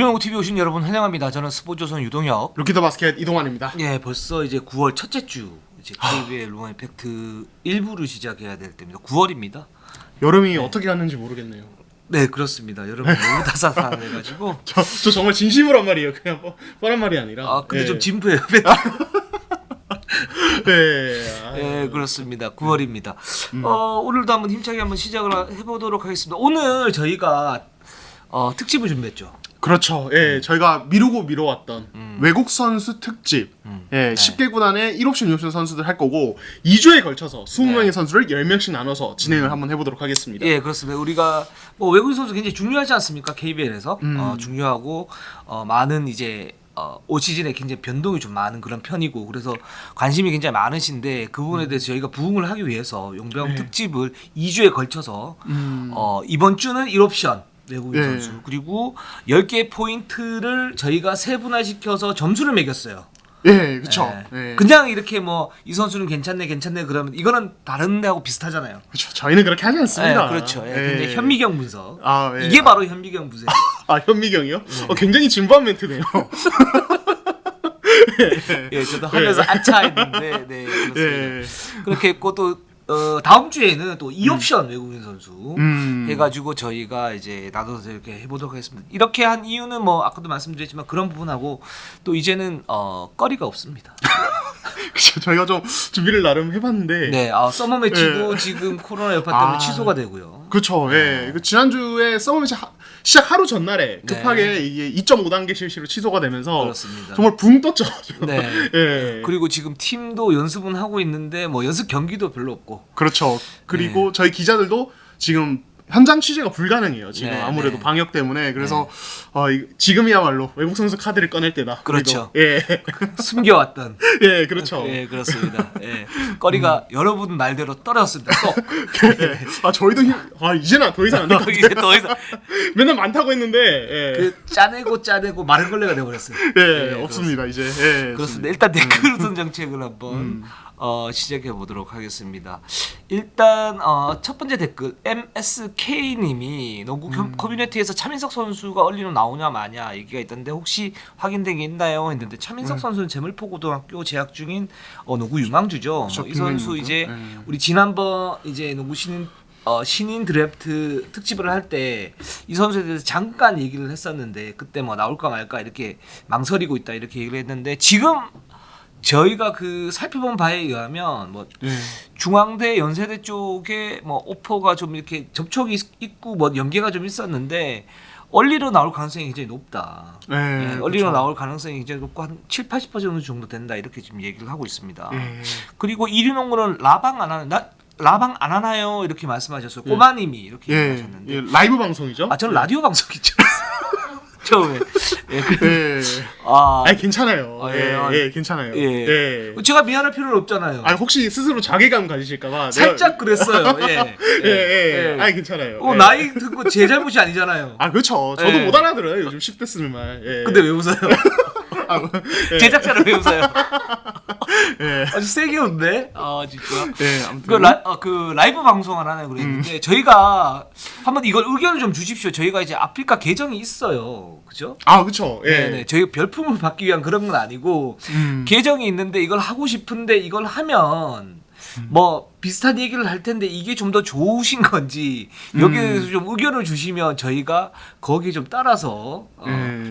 이동형 TV 오신 여러분 환영합니다. 저는 스포츠조선 유동혁. 루키더 바스켓 이동환입니다. 예, 벌써 이제 9월 첫째 주 이제 KBL 루원 임팩트 1부를 시작해야 될 때입니다. 9월입니다. 여름이 어떻게 갔는지 모르겠네요. 네, 그렇습니다. 여러분 너무 따뜻해가지고. 저 정말 진심으로 한 말이에요. 그냥 뻔한 말이 아니라. 아, 근데 예. 좀 진부해요. 네, 그렇습니다. 9월입니다. 오늘도 한번 힘차게 한번 시작을 해보도록 하겠습니다. 오늘 저희가 특집을 준비했죠. 그렇죠. 예, 저희가 미뤄왔던 외국 선수 특집. 예, 10개 구단의 1옵션 2옵션 선수들 할 거고 2주에 걸쳐서 20명의 선수를 10명씩 나눠서 진행을 한번 해보도록 하겠습니다. 예, 그렇습니다. 우리가 뭐 외국인 선수 굉장히 중요하지 않습니까? KBL에서 중요하고 많은 이제 올 시즌에 굉장히 변동이 좀 많은 그런 편이고 그래서 관심이 굉장히 많으신데 그 부분에 대해서 저희가 부응을 하기 위해서 용병 특집을 2주에 걸쳐서 이번 주는 1옵션 외국인 선수 그리고 10개의 포인트를 저희가 세분화시켜서 점수를 매겼어요. 예, 그렇죠. 예. 그냥 이렇게 뭐 이 선수는 괜찮네 그러면 이거는 다른 데하고 비슷하잖아요. 그렇죠. 저희는 그렇게 하지 않습니다. 그렇죠. 굉장히 현미경 분석. 예. 이게 바로 현미경 분석. 아, 현미경이요? 굉장히 진부한 멘트네요. 예, 저도 하면서 아차 했는데, 네, 그렇습니다. 예. 그렇게 했고 또 다음 주에는 또 2옵션 외국인 선수 해가지고 저희가 이제 나눠서 이렇게 해보도록 하겠습니다. 이렇게 한 이유는 뭐 아까도 말씀드렸지만 그런 부분하고 또 이제는 거리가 없습니다. 그렇죠. 저희가 좀 준비를 나름 해봤는데. 네, 서머 매치도 지금 코로나 여파 때문에 취소가 되고요. 그렇죠. 예. 지난주에 서머 매치 시작 하루 전날에 급하게 이게 2.5단계 실시로 취소가 되면서 그렇습니다. 정말 붕 떴죠. 네. 예. 그리고 지금 팀도 연습은 하고 있는데 뭐 연습 경기도 별로 없고. 그렇죠. 그리고 저희 기자들도 지금 현장 취재가 불가능해요. 지금 아무래도 방역 때문에. 그래서 지금이야말로 외국 선수 카드를 꺼낼 때다. 그렇죠. 예. 숨겨왔던. 예, 그렇죠. 예, 그렇습니다. 예. 거리가 여러분 말대로 떨어졌습니다. 또. 저희도 이제는 더 이상 안 될 것 같아요. 이제 더 이상 맨날 많다고 했는데. 예. 그 짜내고 마른 걸레가 돼버렸어요. 예, 없습니다. 이제. 예, 그렇습니다. 일단 댓글 우선 정책을 한번 시작해 보도록 하겠습니다. 일단 첫 번째 댓글 MSK님이 농구 커뮤니티에서 차민석 선수가 얼리로 나오냐 마냐 얘기가 있던데 혹시 확인된 게 있나요? 했는데 차민석 선수는 제물포고등학교 재학 중인 농구 유망주죠. 이 선수 이제 우리 지난번 이제 농구 신인 드래프트 특집을 할 때 이 선수에 대해서 잠깐 얘기를 했었는데 그때 뭐 나올까 말까 이렇게 망설이고 있다 이렇게 얘기를 했는데 지금 저희가 그 살펴본 바에 의하면 뭐 중앙대 연세대 쪽에 뭐 오퍼가 좀 이렇게 접촉이 있고 뭐 연계가 좀 있었는데 얼리로 나올 가능성이 굉장히 높다. 얼리로 나올 가능성이 굉장히 높고 한 7-80% 정도 된다 이렇게 지금 얘기를 하고 있습니다. 그리고 이륜농구는 라방 안 하나요? 이렇게 말씀하셨어요. 꼬마님이 이렇게 얘기하셨는데 라이브 방송이죠? 저는 라디오 방송이죠. 처음에. 괜찮아요. 괜찮아요. 제가 미안할 필요는 없잖아요. 혹시 스스로 자괴감 가지실까봐 살짝 그랬어요. 괜찮아요. 나이 든거 제 잘못이 아니잖아요. 그렇죠. 저도 못 알아들어요. 요즘 10대 쓰는 말. 근데 왜 웃어요? 제작자는 왜 웃어요? 아주 세게 웃네. 진짜. 아무튼 그 라이브 방송 하나 그랬는데 저희가 한번 이걸 의견을 좀 주십시오. 저희가 이제 아프리카 계정이 있어요. 그죠? 그렇죠. 네. 저희 별풍을 받기 위한 그런 건 아니고 계정이 있는데 이걸 하고 싶은데 이걸 하면 뭐 비슷한 얘기를 할 텐데 이게 좀 더 좋으신 건지 여기에 대해서 좀 의견을 주시면 저희가 거기에 좀 따라서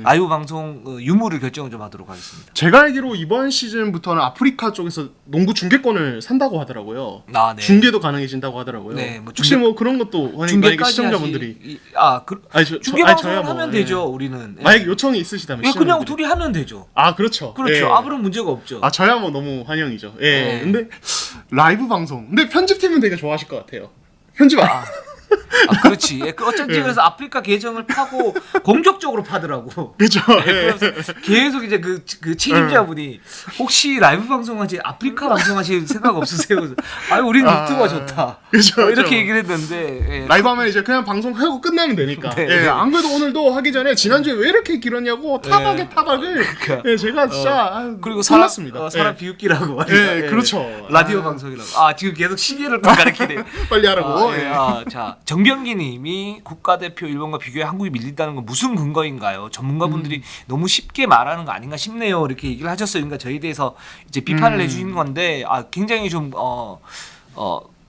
라이브 방송 유무를 결정을 좀 하도록 하겠습니다. 제가 알기로 이번 시즌부터는 아프리카 쪽에서 농구 중계권을 산다고 하더라고요. 네. 중계도 가능해진다고 하더라고요. 네, 혹시 뭐 그런 것도 만약에 시청자분들이 중계 방송을 하면 되죠. 우리는 만약 요청이 있으시다면 그냥 둘이 하면 되죠. 그렇죠. 아무런 문제가 없죠. 저야 뭐 너무 환영이죠. 근데 라이브 방송. 근데 편집팀은 되게 좋아하실 것 같아요. 편집 그렇지. 어쩐지 그래서 아프리카 계정을 파고 공격적으로 파더라고. 그렇죠. 그래서 계속 이제 그 책임자분이 혹시 라이브 방송하지 아프리카 방송하실 생각 없으세요? 우리는 유튜브가 좋다. 그렇죠. 이렇게 얘기를 했는데 라이브 하면 이제 그냥 방송하고 끝나면 되니까. 안 그래도 오늘도 하기 전에 지난주에 왜 이렇게 길었냐고 타박을 제가 진짜 그리고 살았습니다. 사람 비웃기라고. 그렇죠. 라디오 방송이라고. 지금 계속 시계를 또 가리키네. 빨리 하라고. 자, 김병기님이 국가대표 일본과 비교해 한국이 밀린다는 건 무슨 근거인가요? 전문가분들이 너무 쉽게 말하는 거 아닌가 싶네요. 이렇게 얘기를 하셨어요. 그러니까 저희에 대해서 이제 비판을 해주신 건데 굉장히 좀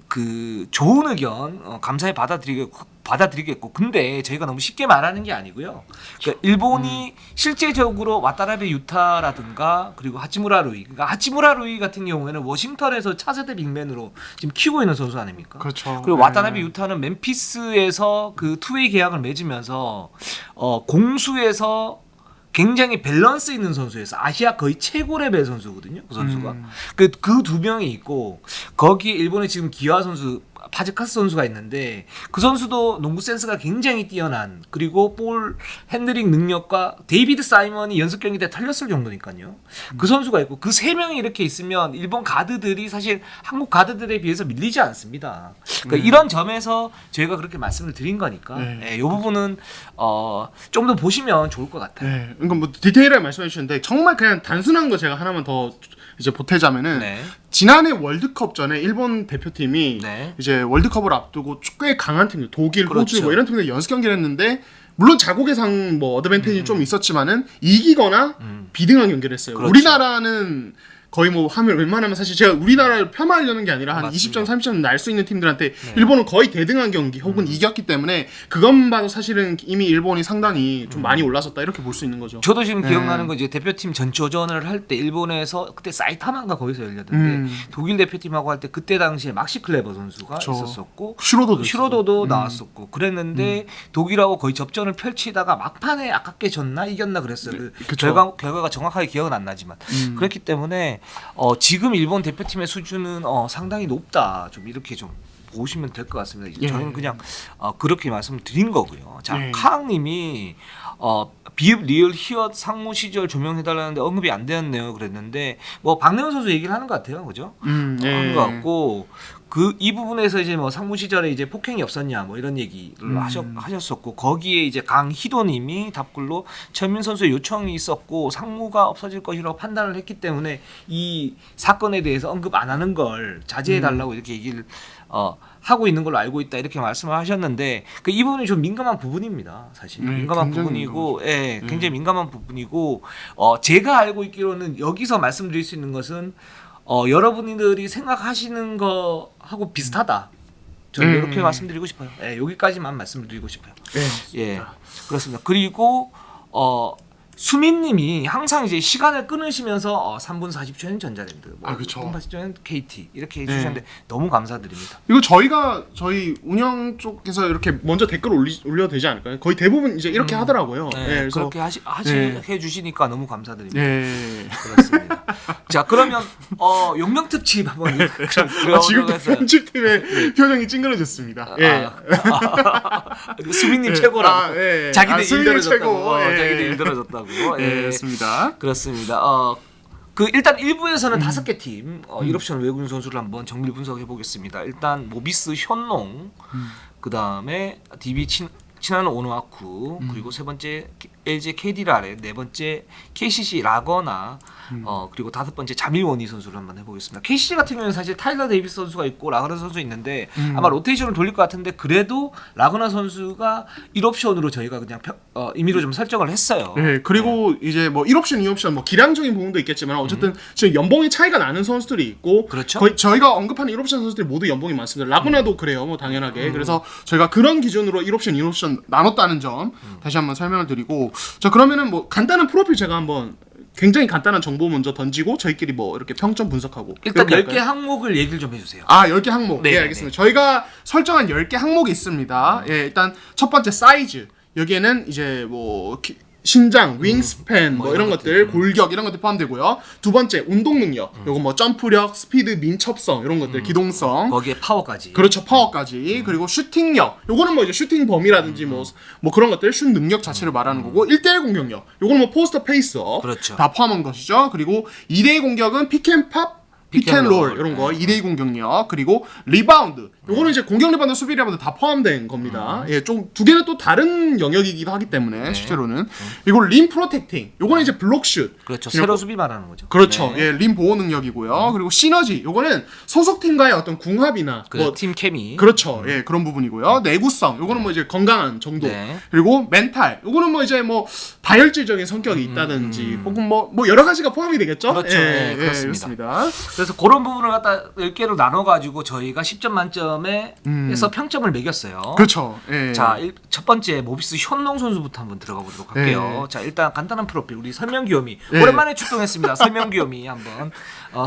그 좋은 의견 감사히 받아들이겠고 근데 저희가 너무 쉽게 말하는 게 아니고요. 그러니까 일본이 실제적으로 와타나베 유타라든가 그리고 하치무라 루이, 그러니까 하치무라 루이 같은 경우에는 워싱턴에서 차세대 빅맨으로 지금 키우고 있는 선수 아닙니까? 그렇죠. 그리고 와타나베 유타는 멤피스에서 그 투웨이 계약을 맺으면서 공수에서 굉장히 밸런스 있는 선수였어. 아시아 거의 최고 레벨 선수거든요. 그 선수가. 그 두 명이 있고 거기에 일본의 지금 기아 선수 파즈카스 선수가 있는데 그 선수도 농구 센스가 굉장히 뛰어난 그리고 볼 핸들링 능력과 데이비드 사이먼이 연습 경기 때 털렸을 정도니까요. 그 선수가 있고 그 세 명이 이렇게 있으면 일본 가드들이 사실 한국 가드들에 비해서 밀리지 않습니다. 그러니까 이런 점에서 저희가 그렇게 말씀을 드린 거니까 이 부분은 좀 더 보시면 좋을 것 같아요. 네. 그러니까 뭐 디테일하게 말씀해 주셨는데 정말 그냥 단순한 거 제가 하나만 더 이제 보태자면은 지난해 월드컵 전에 일본 대표팀이 이제 월드컵을 앞두고 꽤 강한 팀들 독일, 호주 뭐 이런 팀들 연습 경기를 했는데 물론 자국의 상 뭐 어드밴티지 좀 있었지만은 이기거나 비등한 경기를 했어요. 우리나라는 거의 뭐 하면 웬만하면 사실 제가 우리나라를 폄하하려는 게 아니라 한 맞습니다. 20점, 30점 날 수 있는 팀들한테 일본은 거의 대등한 경기 혹은 이겼기 때문에 그것만 봐도 사실은 이미 일본이 상당히 좀 많이 올라섰다 이렇게 볼 수 있는 거죠. 저도 지금 기억나는 건 이제 대표팀 전초전을 할 때 일본에서 그때 사이타마인가 거기서 열렸는데 독일 대표팀하고 할 때 그때 당시에 막시 클레버 선수가 있었었고 슈로도도 나왔었고 그랬는데 독일하고 거의 접전을 펼치다가 막판에 아깝게 졌나 이겼나 그랬어요. 결과가 정확하게 기억은 안 나지만 그렇기 때문에 지금 일본 대표팀의 수준은 상당히 높다. 좀 이렇게 좀 보시면 될 것 같습니다. 저는 그냥 그렇게 말씀드린 거고요. 자, 카앙님이 비읍 리얼 히엇 상무 시절 조명해달라는데 언급이 안 되었네요. 그랬는데 뭐 박내원 선수 얘기를 하는 것 같아요, 그죠? 하는 것 같고 이 부분에서 이제 뭐 상무 시절에 이제 폭행이 없었냐 뭐 이런 얘기를 하셨었고 거기에 이제 강희도님이 답글로 천민 선수의 요청이 있었고 상무가 없어질 것이라고 판단을 했기 때문에 이 사건에 대해서 언급 안 하는 걸 자제해 달라고 이렇게 얘기를 하고 있는 걸로 알고 있다 이렇게 말씀을 하셨는데 이 부분이 좀 민감한 부분입니다. 사실 민감한 부분이고, 굉장히 민감한 부분이고 제가 알고 있기로는 여기서 말씀드릴 수 있는 것은 여러분들이 생각하시는 거하고 비슷하다. 저는 이렇게 말씀드리고 싶어요. 여기까지만 말씀드리고 싶어요. 그렇습니다. 그리고 수민님이 항상 이제 시간을 끊으시면서 3분 40초엔 전자랜드, 뭐 3분 40초엔 KT 이렇게 해주셨는데 너무 감사드립니다. 이거 저희 운영 쪽에서 이렇게 먼저 댓글 올려도 되지 않을까요? 거의 대부분 이제 이렇게 하더라고요. 그래서 그렇게 해주시니까 너무 감사드립니다. 그렇습니다. 자 그러면 용명 특집 한번 지금 편집팀의 표정이 찡그러졌습니다. 수민님 최고라고. 자기들 힘들어졌다고. 자기들 힘들어졌다고. 그렇습니다. 그렇습니다. 일단 1부에서는 5개 팀 1옵션 외국인 선수를 한번 정밀 분석해 보겠습니다. 일단 모비스 현농, 그 다음에 DB 친한 오노아쿠, 그리고 세 번째 LG KD라레, 네 번째 KCC 라거나, 그리고 다섯 번째 자밀원희 선수를 한번 해보겠습니다. KCC 같은 경우는 사실 타일러 데이비스 선수가 있고 라거나 선수 있는데 아마 로테이션을 돌릴 것 같은데 그래도 라거나 선수가 1옵션으로 저희가 그냥 임의로 좀 설정을 했어요. 그리고 이제 뭐 1옵션, 2옵션 뭐 기량적인 부분도 있겠지만 어쨌든 지금 연봉이 차이가 나는 선수들이 있고 그렇죠? 거의 저희가 언급하는 1옵션 선수들이 모두 연봉이 많습니다. 라거나도 그래요. 뭐 당연하게. 그래서 저희가 그런 기준으로 1옵션, 2옵션 나눴다는 점 다시 한번 설명을 드리고 자 그러면은 뭐 간단한 프로필 제가 한번 굉장히 간단한 정보 먼저 던지고 저희끼리 뭐 이렇게 평점 분석하고 일단 10개 항목을 얘기를 좀 해주세요. 10개 항목. 네, 알겠습니다. 저희가 설정한 10개 항목이 있습니다. 일단 첫 번째 사이즈. 여기에는 이제 뭐 신장, 윙스팬 뭐 이런 것들, 골격 이런 것들 포함되고요. 두 번째 운동 능력. 요거 뭐 점프력, 스피드, 민첩성 이런 것들, 기동성. 거기에 파워까지. 그렇죠, 파워까지. 그리고 슈팅력. 요거는 뭐 이제 슈팅 범위라든지 뭐 그런 것들, 슛 능력 자체를 말하는 거고 1대1 공격력. 요거는 뭐 포스터 페이스업. 그렇죠. 다 포함한 것이죠. 그리고 2대1 공격은 피켄팝 피켄롤 이런 거 2대2 공격력 그리고 리바운드 요거는 이제 공격 리바운드 수비 리바운드 다 포함된 겁니다. 예, 좀 두 개는 또 다른 영역이기도 하기 때문에 실제로는 그리고 림 프로텍팅 요거는 이제 블록슛 그렇죠. 세로 수비 말하는 거죠. 그렇죠. 네. 예, 림 보호 능력이고요. 그리고 시너지 요거는 소속 팀과의 어떤 궁합이나 뭐 팀 케미. 그렇죠. 예, 그런 부분이고요. 내구성 요거는 뭐 이제 건강한 정도. 네. 그리고 멘탈 요거는 뭐 이제 뭐 다혈질적인 성격이 있다든지 혹은 뭐 여러 가지가 포함이 되겠죠? 그렇죠. 네, 그렇습니다. 그래서 그런 부분을 갖다 10개로 나눠 가지고 저희가 10점 만점에서 평점을 매겼어요. 그렇죠. 예. 자, 첫 번째 모비스 현농 선수부터 한번 들어가 보도록 할게요. 자, 일단 간단한 프로필 우리 설명 귀요미 오랜만에 출동했습니다. 설명 귀요미 한번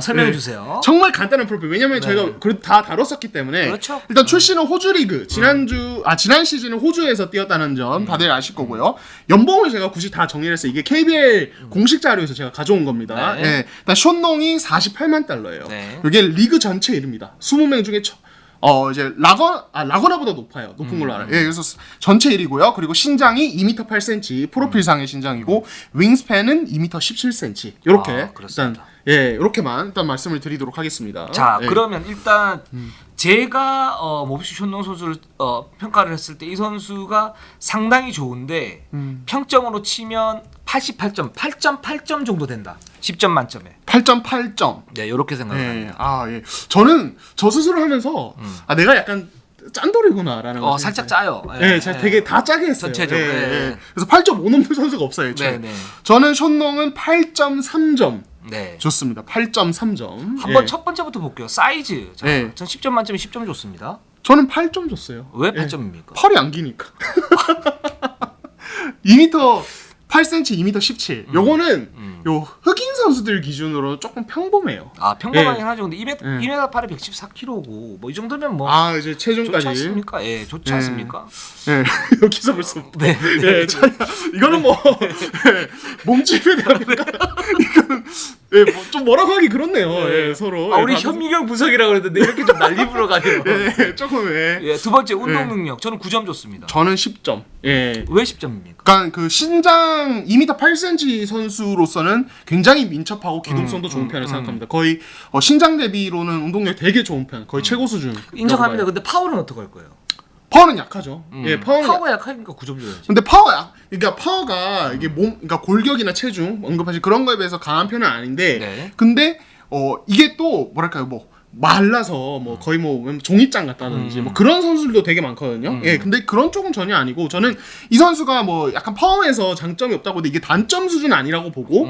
설명해 주세요. 정말 간단한 프로필. 왜냐면 저희가 다 다뤘었기 때문에. 그렇죠. 일단 출신은 호주 리그. 지난 시즌은 호주에서 뛰었다는 점 다들 아실 거고요. 연봉을 제가 굳이 다 정리를 했어요. 이게 KBL 공식 자료에서 제가 가져온 겁니다. 네. 예. 일단 션농이 48만 달러예요. 네. 이게 리그 전체 이름입니다. 20명 중에 이제 라거나보다 높은 걸로 알아요. 예, 그래서 전체 1위고요. 그리고 신장이 2m 8cm, 프로필상의 신장이고 윙스팬은 2m 17cm. 이렇게 일단 이렇게만 일단 말씀을 드리도록 하겠습니다. 자, 예. 그러면 일단 제가 모비스 현농 선수를 평가를 했을 때 이 선수가 상당히 좋은데 평점으로 치면 88점, 8.8점 정도 된다. 10점 만점에. 8.8점. 네, 이렇게 생각합니다. 예. 저는 저 스스로 하면서 내가 약간 짠돌이구나라는 거 살짝 짜요. 예, 제가 되게 다 짜게 했어요. 전체적으로. 그래서 8.5 넘는 선수가 없어요. 네. 저는 션농은 8.3점. 네. 좋습니다. 8.3점. 한번 첫 번째부터 볼게요. 사이즈. 자, 예. 전 10점 만점에 10점 줬습니다. 저는 8점 줬어요. 왜 8점입니까? 팔이 안 기니까. 2m 8cm, 2m 17. 요거는 요 흑인 선수들 기준으로 조금 평범해요. 평범하긴 하죠. 근데 2m 8에 114kg고 뭐 이 정도면 뭐 이제 좋지 체중까지. 않습니까? 예, 좋지 않습니까? 예, 여기서 벌써. 네. 예, 이거는 뭐 몸집에 대한 이거는 좀 뭐라고 하기 그렇네요. 예, 서로. 우리 현미경 분석이라고 그랬는데 이렇게 좀 난리 불어가네요. 조금 두 번째 운동 능력. 저는 9점 줬습니다. 저는 10점. 예. 왜 10점입니까? 그러니까 그 신장 2m 8cm 선수로서는 굉장히 민첩하고 기동성도 좋은 편을 생각합니다. 거의 신장 대비로는 운동력 되게 좋은 편. 거의 최고 수준. 인정합니다. 근데 파워는 어떻게 할 거예요? 파워는 약하죠. 예, 파워가 약하니까 9점 줘야지. 근데 그러니까 파워가 이게 그러니까 골격이나 체중 언급하신 그런 거에 비해서 강한 편은 아닌데, 네. 근데 이게 또 뭐랄까요, 뭐 말라서 뭐 거의 뭐 종이장 같다든지 뭐 그런 선수들도 되게 많거든요. 예, 근데 그런 쪽은 전혀 아니고 저는 이 선수가 뭐 약간 파워에서 장점이 없다고 근데 이게 단점 수준 아니라고 보고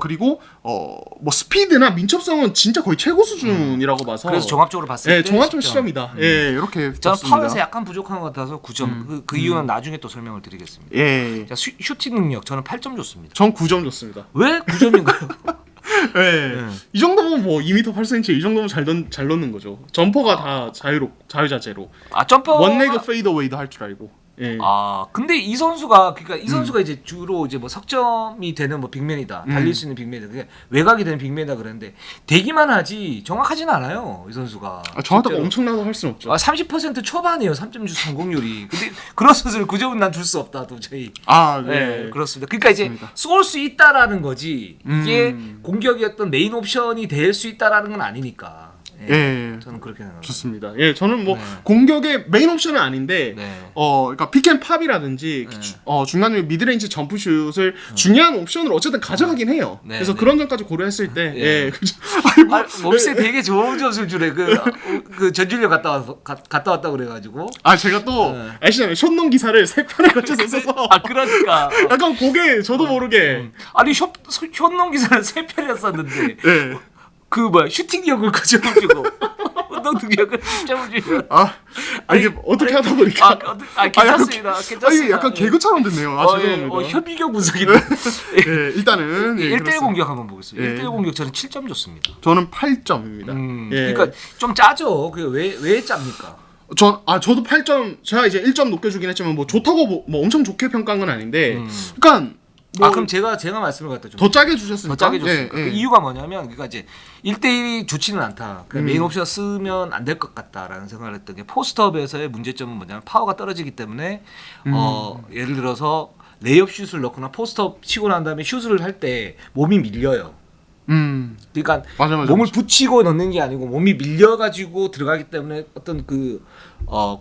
그리고 뭐 스피드나 민첩성은 진짜 거의 최고 수준이라고 봐서 그래서 종합적으로 봤을 때 종합적으로 10점이다. 예, 이렇게 저는 봤습니다. 파워에서 약간 부족한 것 같아서 9점. 그 이유는 나중에 또 설명을 드리겠습니다. 예. 자, 슈팅 능력 저는 8점 줬습니다. 전 9점 줬습니다. 왜 9점인가요? 이 정도면 뭐 2m 8cm 이 정도면 잘 넣는 거죠. 점퍼가 다 자유자재로. 점퍼 원레그 페이드어웨이도 할 줄 알고. 예. 근데 이 선수가 이제 주로 이제 뭐 석점이 되는 뭐 빅맨이다. 달릴 수 있는 빅맨이다. 그게 외곽이 되는 빅맨이다 그랬는데 되기만 하지 정확하지는 않아요. 이 선수가. 정확하다고 엄청나게 할 수는 없죠. 30% 초반이에요. 3점 슛 성공률이. 근데 그런 선수를 9점은 난 줄 수 없다 도저히. 네, 그렇습니다. 그러니까 이제 쏠 수 있다라는 거지. 이게 공격이 어떤 메인 옵션이 될 수 있다라는 건 아니니까. 저는 그렇게 생각합니다. 좋습니다. 예, 저는 뭐 공격의 메인 옵션은 아닌데, 그러니까 픽앤팝이라든지 중간중에 미드레인지 점프슛을 중요한 옵션으로 어쨌든 가져가긴 해요. 그래서 그런 점까지 고려했을 때, 몹시 되게 좋은 점수를 주래. 그 전주력 갔다 왔다 그래가지고. 제가 또 아시잖아요. 션농 기사를 3편에 걸쳐서 써서. 그러니까. 약간 그게 저도 모르게. 아니 현농 기사를 3편이나 썼는데. 슈팅력을 가져가지고 운동 능력을 10점을 주면 이게 어떻게 하다 보니까 괜찮습니다. 이게 약간 개그처럼 됐네요. 죄송합니다. 현미경 분석인데. 일단은 1대1 공격 한번 보겠습니다. 1대1 공격 저는 7점 줬습니다. 저는 8점입니다. 그러니까 좀 짜죠. 왜 짭니까? 저도 8점. 제가 이제 1점 높여주긴 했지만 뭐 좋다고 뭐 엄청 좋게 평가한 건 아닌데, 그러니까. 그럼 제가 말씀을 갖다 좀 더 짜게 주셨으니까. 더 짜게 줬습니다. 그 이유가 뭐냐면 그러니까 이제 1대1이 좋지는 않다. 그러니까 메인 옵션 쓰면 안 될 것 같다라는 생각을 했던 게 포스트업에서의 문제점은 뭐냐면 파워가 떨어지기 때문에 예를 들어서 레이업 슛을 넣거나 포스트업 치고 난 다음에 슛을 할 때 몸이 밀려요. 그러니까 맞아. 몸을 붙이고 넣는 게 아니고 몸이 밀려가지고 들어가기 때문에 어떤 그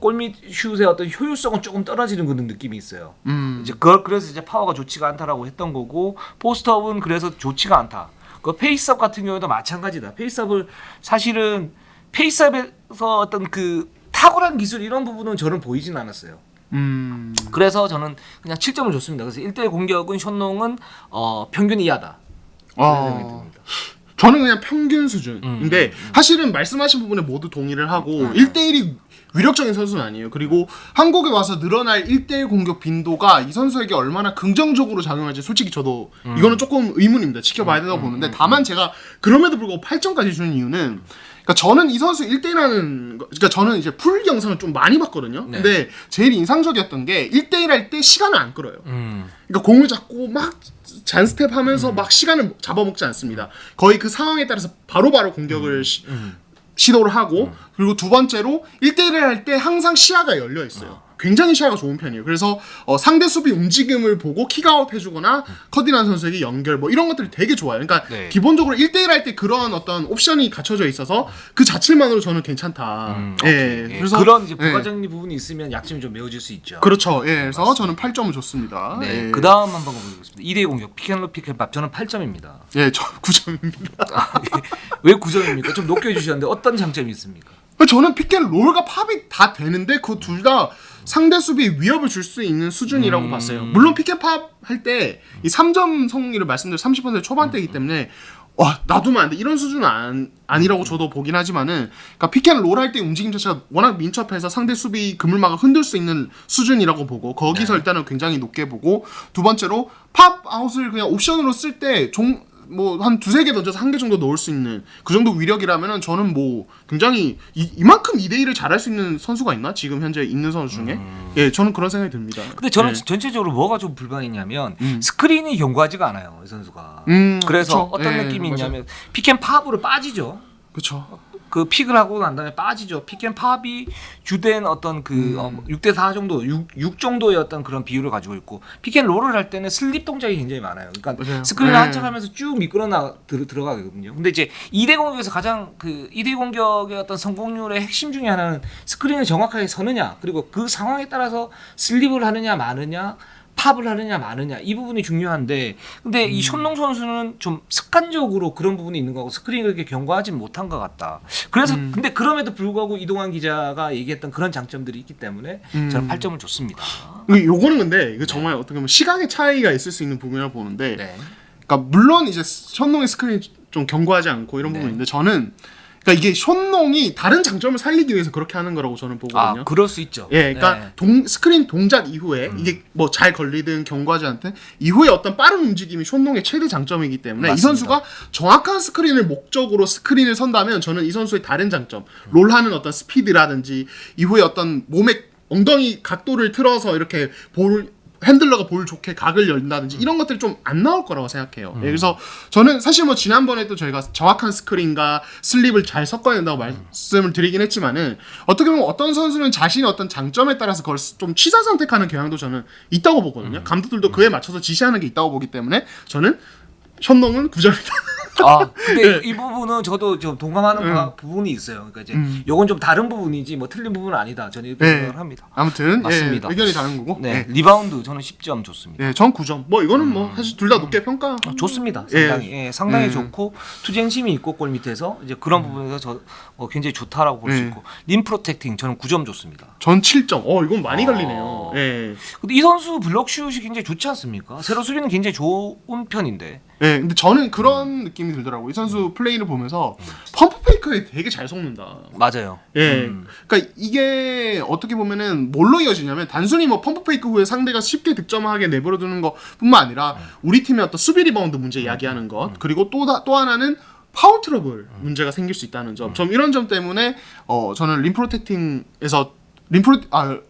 골밑 슛의 어떤 효율성은 조금 떨어지는 그런 느낌이 있어요. 이제 그래서 이제 파워가 좋지가 않다라고 했던 거고 포스트업은 그래서 좋지가 않다. 그 페이스업 같은 경우도 마찬가지다. 페이스업을 사실은 페이스업에서 어떤 그 탁월한 기술 이런 부분은 저는 보이진 않았어요. 그래서 저는 그냥 7점을 줬습니다. 그래서 1대1 공격은 션농은 평균 이하다. 그런 생각이 듭니다. 저는 그냥 평균 수준인데 사실은 말씀하신 부분에 모두 동의를 하고 1대1이 위력적인 선수는 아니에요. 그리고 한국에 와서 늘어날 1대1 공격 빈도가 이 선수에게 얼마나 긍정적으로 작용할지 솔직히 저도 이거는 조금 의문입니다. 지켜봐야 된다고 보는데 다만 제가 그럼에도 불구하고 8점까지 주는 이유는 그러니까 저는 이 선수 1대1하는 그러니까 저는 이제 풀 영상을 좀 많이 봤거든요. 네. 근데 제일 인상적이었던 게 1대1 할 때 시간을 안 끌어요. 그러니까 공을 잡고 막 잔스텝 하면서 막 시간을 잡아먹지 않습니다. 거의 그 상황에 따라서 바로바로 공격을 시도를 하고 그리고 두 번째로 1대1을 할 때 항상 시야가 열려 있어요. 굉장히 시야가 좋은 편이에요. 그래서 상대 수비 움직임을 보고 킥아웃 해주거나 커디난 선수에게 연결 뭐 이런 것들이 되게 좋아요. 그러니까 네. 기본적으로 1대1 할 때 그런 어떤 옵션이 갖춰져 있어서 그 자체만으로 저는 괜찮다. 예. 예. 그래서 그런 이제 예. 부가적인 부분이 있으면 약점이 좀 메워질 수 있죠. 그렇죠. 예. 그래서 저는 8점을 줬습니다. 네. 예. 그 다음 한번 보겠습니다. 2대2 공격 피켄롤 피켄밥 저는 8점입니다. 예, 저 9점입니다. 왜 9점입니까? 좀 높게 해주셨는데 어떤 장점이 있습니까? 저는 피켄롤과 팝이 다 되는데 그 둘 다 상대 수비에 위협을 줄 수 있는 수준이라고 봤어요. 물론 피켄팝 할 때 이 3점 성공률을 말씀드린 30% 초반대이기 때문에 놔두면 안 돼. 이런 수준은 아니라고 저도 보긴 하지만은 그러니까 피켄롤 할 때 움직임 자체가 워낙 민첩해서 상대 수비 그물망을 흔들 수 있는 수준이라고 보고 거기서 일단은 굉장히 높게 보고 두 번째로 팝 아웃을 그냥 옵션으로 쓸 때 뭐 한 두세 개 던져서 한 개 정도 넣을 수 있는 그 정도 위력이라면은 저는 뭐 굉장히 이만큼 2대1을 잘할 수 있는 선수가 있나? 지금 현재 있는 선수 중에 예, 저는 그런 생각이 듭니다. 근데 저는 예. 전체적으로 뭐가 좀 불만이냐면 스크린이 견고하지가 않아요, 이 선수가. 그래서 그쵸. 어떤 예, 느낌이 맞아. 있냐면 픽앤팝으로 빠지죠. 그렇죠. 그 픽을 하고 난 다음에 빠지죠. 픽앤팝이 주된 어떤 그 6대4 정도, 6 정도의 어떤 그런 비율을 가지고 있고 픽앤롤을 할 때는 슬립 동작이 굉장히 많아요. 그러니까 맞아요. 스크린을 네. 한척하면서 쭉 미끄러 들어가거든요. 근데 이제 2대 공격에서 가장 그 2대 공격의 어떤 성공률의 핵심 중에 하나는 스크린을 정확하게 서느냐, 그리고 그 상황에 따라서 슬립을 하느냐 마느냐, 팝을 하느냐 마느냐 이 부분이 중요한데 근데 이 션농 선수는 좀 습관적으로 그런 부분이 있는 거고 스크린이 그렇게 견고하지 못한 것 같다. 그래서 근데 그럼에도 불구하고 이동환 기자가 얘기했던 그런 장점들이 있기 때문에 저는 8점을 줬습니다. 요거는 근데 이거 정말 어떻게 보면 시각의 차이가 있을 수 있는 부분이라고 보는데 네. 그러니까 물론 이제 션농의 스크린이 좀 견고하지 않고 이런 네. 부분인데 저는 그러니까 이게 션농이 다른 장점을 살리기 위해서 그렇게 하는 거라고 저는 보거든요. 그럴 수 있죠. 예, 그러니까 네. 스크린 동작 이후에 이게 뭐 잘 걸리든 견고하지 않든 이후에 어떤 빠른 움직임이 션농의 최대 장점이기 때문에 맞습니다. 이 선수가 정확한 스크린을 목적으로 스크린을 선다면 저는 이 선수의 다른 장점, 롤하는 어떤 스피드라든지 이후에 어떤 몸의 엉덩이 각도를 틀어서 이렇게 핸들러가 볼 좋게 각을 열다든지 이런 것들이 좀 안 나올 거라고 생각해요. 예, 그래서 저는 사실 뭐 지난번에도 저희가 정확한 스크린과 슬립을 잘 섞어야 된다고 말씀을 드리긴 했지만은 어떻게 보면 어떤 선수는 자신의 어떤 장점에 따라서 그걸 좀 취사 선택하는 경향도 저는 있다고 보거든요. 감독들도 그에 맞춰서 지시하는 게 있다고 보기 때문에 저는 션농은 9점이다. 근데 이 부분은 저도 좀 동감하는 부분이 있어요. 그러니까 이제 요건 좀 다른 부분이지 뭐 틀린 부분은 아니다. 저는 이렇게 생각을 합니다. 아무튼 맞습니다. 예, 의견이 다른 거고. 네. 리바운드 저는 10점 줬습니다. 예, 전 9점. 뭐 이거는 뭐 사실 둘 다 높게 평가. 좋습니다. 상당히 상당히 좋고 투쟁심이 있고 골 밑에서 이제 그런 부분에서 저 굉장히 좋다라고 볼 수 있고 림 프로텍팅 저는 9점 줬습니다. 전 7점. 이건 많이 걸리네요. 예. 근데 이 선수 블록슛이 굉장히 좋지 않습니까? 세로 수비는 굉장히 좋은 편인데. 예, 근데 저는 그런 느낌이 들더라고요. 이 선수 플레이를 보면서 펌프 페이커에 되게 잘 속는다. 맞아요. 예. 그러니까 이게 어떻게 보면은 뭘로 이어지냐면 단순히 뭐 펌프 페이크 후에 상대가 쉽게 득점하게 내버려 두는 것뿐만 아니라 우리 팀의 어떤 수비 리바운드 문제 이야기하는 것 그리고 또 하나는 파울 트러블 문제가 생길 수 있다는 점. 이런 점 때문에 저는 림 프로텍팅에서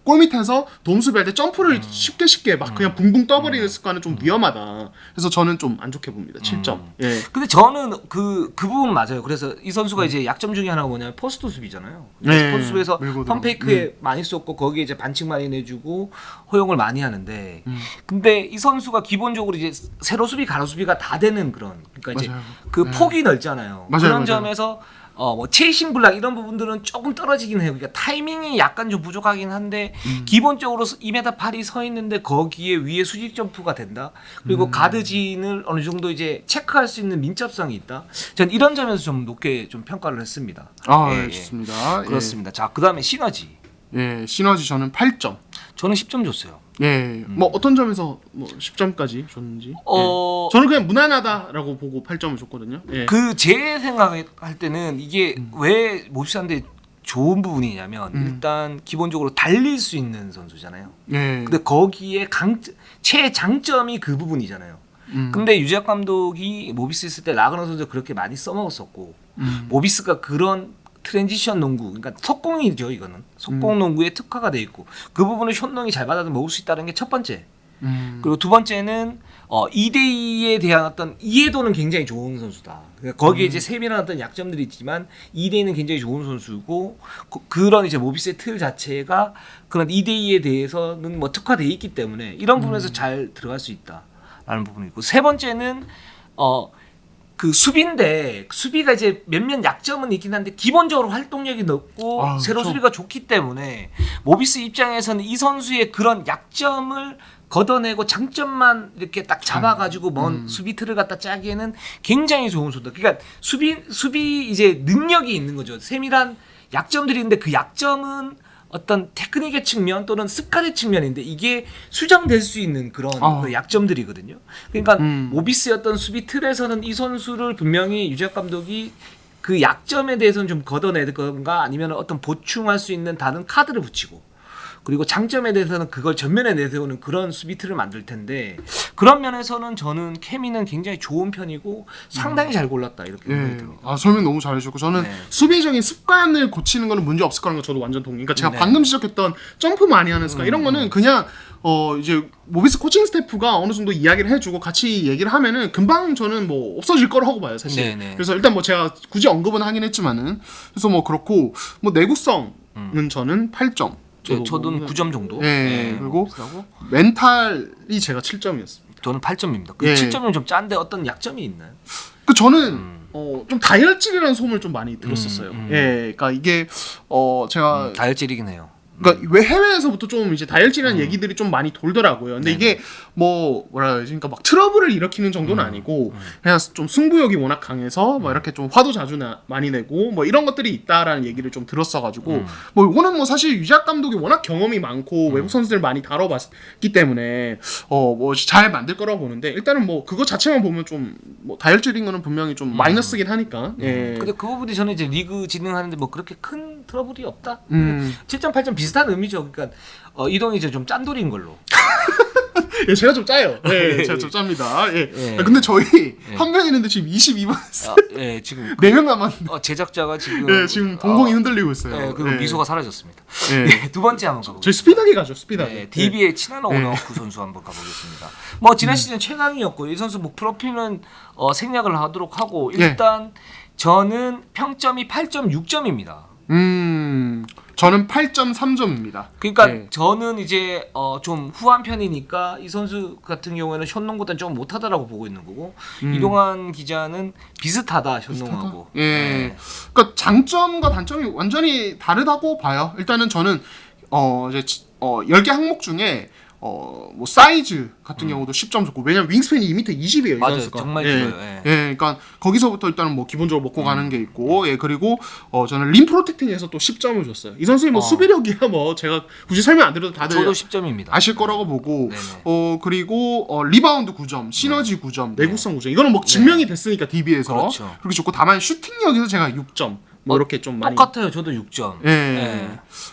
골 밑에서 도움 수비할 때 점프를 쉽게 막 그냥 붕붕 떠버리는 습관은 좀 위험하다. 그래서 저는 좀 안 좋게 봅니다. 7점. 예. 근데 저는 그 부분 맞아요. 그래서 이 선수가 이제 약점 중에 하나가 뭐냐면 포스트 수비잖아요. 네, 포스트 수비에서 밀고 펌페이크에 많이 쏟고 거기에 이제 반칙 많이 내주고 허용을 많이 하는데 근데 이 선수가 기본적으로 이제 세로 수비, 가로 수비가 다 되는 그런 그러니까 이제 맞아요. 그 폭이 넓잖아요. 맞아요, 그런 맞아요. 점에서 뭐 체이싱 블락 이런 부분들은 조금 떨어지긴 해요. 그러니까 타이밍이 약간 좀 부족하긴 한데 기본적으로 2m 8이 서 있는데 거기에 위에 수직 점프가 된다. 그리고 가드진을 어느 정도 이제 체크할 수 있는 민첩성이 있다. 전 이런 점에서 좀 높게 좀 평가를 했습니다. 네, 좋습니다. 그렇습니다. 자, 그다음에 시너지. 예, 시너지 저는 8점. 저는 10점 줬어요. 예, 뭐 어떤 점에서 뭐 10점까지 줬는지. 어, 저는 그냥 무난하다라고 보고 8점을 줬거든요. 예. 그 제 생각할 때는 이게 왜 몹시한데 좋은 부분이냐면 일단 기본적으로 달릴 수 있는 선수잖아요. 예. 근데 거기에 최장점이 그 부분이잖아요. 근데 유재학 감독이 모비스 있을 때 라그너 선수 그렇게 많이 써먹었었고 모비스가 그런 트랜지션 농구, 그러니까 속공이죠 이거는 속공 농구에 특화가 돼 있고 그 부분을 션농이 잘 받아도 먹을 수 있다는 게 첫 번째. 그리고 두 번째는 2대2에 대한 어떤 이해도는 굉장히 좋은 선수다. 그러니까 거기에 이제 세밀한 어떤 약점들이 있지만 2대2는 굉장히 좋은 선수고 그런 이제 모비스의 틀 자체가 그런 2대2에 대해서는 뭐 특화돼 있기 때문에 이런 부분에서 잘 들어갈 수 있다라는 부분이 있고 세 번째는 그 수비인데 수비가 이제 몇몇 약점은 있긴 한데 기본적으로 활동력이 높고 세로 그렇죠. 수비가 좋기 때문에 모비스 입장에서는 이 선수의 그런 약점을 걷어내고 장점만 이렇게 딱 잡아가지고 먼 수비 틀을 갖다 짜기에는 굉장히 좋은 선수다. 그러니까 수비 이제 능력이 있는 거죠. 세밀한 약점들이 있는데 그 약점은 어떤 테크닉의 측면 또는 습관의 측면인데 이게 수정될 수 있는 그런 그 약점들이거든요. 그러니까 모비스의 어떤 수비 틀에서는 이 선수를 분명히 유재학 감독이 그 약점에 대해서는 좀 걷어낼 건가 아니면 어떤 보충할 수 있는 다른 카드를 붙이고 그리고 장점에 대해서는 그걸 전면에 내세우는 그런 수비 틀을 만들 텐데 그런 면에서는 저는 케미는 굉장히 좋은 편이고 상당히 잘 골랐다 이렇게 생각이 듭니다. 설명 너무 잘해주셨고 저는 수비적인 습관을 고치는 거는 문제 없을 거라는 거 저도 완전 동의. 그러니까 제가 방금 지적했던 점프 많이 하는 습관 이런 거는 그냥 이제 모비스 코칭 스태프가 어느 정도 이야기를 해주고 같이 얘기를 하면은 금방 저는 뭐 없어질 거라고 봐요 사실. 네네. 그래서 일단 뭐 제가 굳이 언급은 하긴 했지만은 그래서 뭐 그렇고 뭐 내구성은 저는 8점. 저도 9점 정도. 그리고 비슷하고. 멘탈이 제가 7점이었습니다. 저는 8점입니다. 그 7점은 좀 짠데 어떤 약점이 있나요? 그 저는 좀 다혈질이라는 소문을 좀 많이 들었었어요. 그러니까 이게 제가 다혈질이긴 해요. 그러니까 왜 해외에서부터 좀 이제 다혈질이라는 얘기들이 좀 많이 돌더라고요. 근데 이게 뭐라 해야지, 그러니까 막 트러블을 일으키는 정도는 아니고 그냥 좀 승부욕이 워낙 강해서 뭐 이렇게 좀 화도 자주 많이 내고 뭐 이런 것들이 있다라는 얘기를 좀 들었어가지고 뭐 이거는 뭐 사실 유작 감독이 워낙 경험이 많고 외국 선수들 많이 다뤄봤기 때문에 뭐 잘 만들 거라고 보는데 일단은 뭐 그거 자체만 보면 좀 뭐 다혈질인 거는 분명히 좀 마이너스긴 하니까. 근데 그 부분이 저는 이제 리그 진행하는데 뭐 그렇게 큰 트러블이 없다. 7점, 8점 비슷한 의미죠. 그러니까 이동이 이제 좀 짠돌인 걸로. 예, 제가 좀 짜요. 예, 제가 좀 짭니다. 예. 근데 저희 한 명 있는데 지금 22분. 예, 지금 4명 남았는데. 제작자가 지금 지금 동공이 흔들리고 있어요. 그리고 미소가 사라졌습니다. 예. 두 번째 한번 가보겠습니다. 저희 스피드하게 가죠. 스피드하게. DB의 친한 오너크 선수 한번 가보겠습니다. 뭐 지난 시즌 최강이었고 이 선수 뭐 프로필은 생략을 하도록 하고 일단 저는 평점이 8.6점입니다. 저는 8.3점입니다. 그러니까 저는 이제 좀 후한 편이니까 이 선수 같은 경우에는 션농보다는 좀 못하다라고 보고 있는 거고 이동환 기자는 비슷하다 션농하고. 그러니까 장점과 단점이 완전히 다르다고 봐요. 일단은 저는 이제 10개 항목 중에 뭐 사이즈 같은 경우도 10점 줬고 왜냐면 윙스팬이 2m 20이에요. 맞아요. 정말 길어요. 그러니까 거기서부터 일단은 뭐 기본적으로 먹고 가는 게 있고 그리고 저는 림 프로텍팅에서 또 10점을 줬어요. 이 선수의 뭐 수비력이야 뭐 제가 굳이 설명 안 드려도 다들 저도 10점입니다. 아실 거라고 보고 그리고 리바운드 9점, 시너지 9점, 내구성 9점 이거는 뭐 증명이 됐으니까 DB에서 그렇죠. 그렇게 좋고 다만 슈팅력에서 제가 6점 뭐 이렇게 좀 많이 똑같아요. 저도 6점.